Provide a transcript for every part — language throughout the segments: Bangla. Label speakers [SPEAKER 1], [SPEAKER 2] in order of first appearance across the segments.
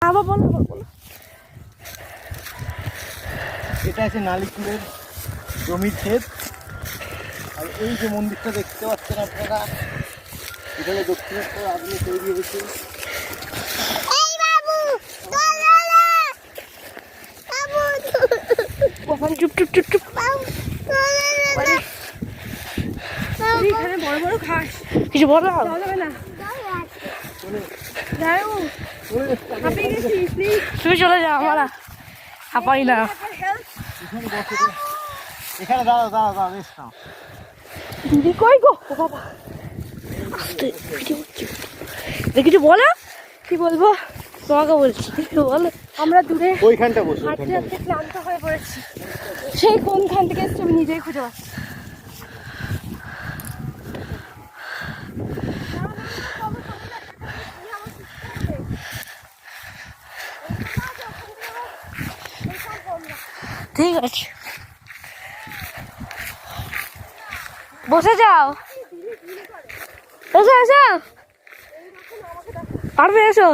[SPEAKER 1] আবার বলো।
[SPEAKER 2] এটা আছে নালিকুলের জমির ক্ষেত। আর এই যে মন্দিরটা দেখতে পাচ্ছেন আপনারা, এখানে দক্ষিণেশ্বর আগুনে তৈরি হয়েছে।
[SPEAKER 1] এখানে বড় বড় ঘাস,
[SPEAKER 3] কিছু বলো
[SPEAKER 1] না
[SPEAKER 3] তুমি চলে যাও, আমরা হাঁপাই না।
[SPEAKER 2] এখানে দাঁড়াও বেশ নাও।
[SPEAKER 3] দিদি কই গো বাবা, কিছু বলো। কি বলবো তোমাকে বলছি, বলো।
[SPEAKER 1] আমরা দূরে
[SPEAKER 2] ওইখানটা বসে
[SPEAKER 1] হাঁটতে হাঁটতে ক্লান্ত হয়ে পড়েছি। সেই কোনখান থেকে এসছি আমি নিজেই খুঁজে পাচ্ছি।
[SPEAKER 3] ঠিক আছে, বসে যাও। এসো পারবে, এসো।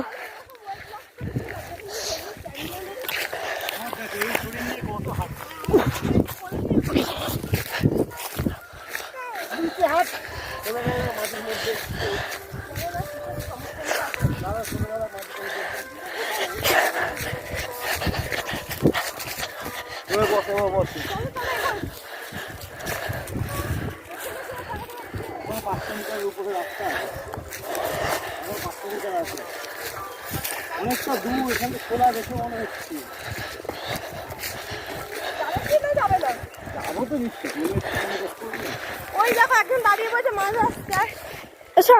[SPEAKER 2] অনেকটা দূর, এখানে খোলা দেখে মনে হচ্ছে। যাবো তো নিশ্চয়ই।
[SPEAKER 1] ওই দেখো একজন দাঁড়িয়ে বলছে মাছ আসছে।
[SPEAKER 3] এসো।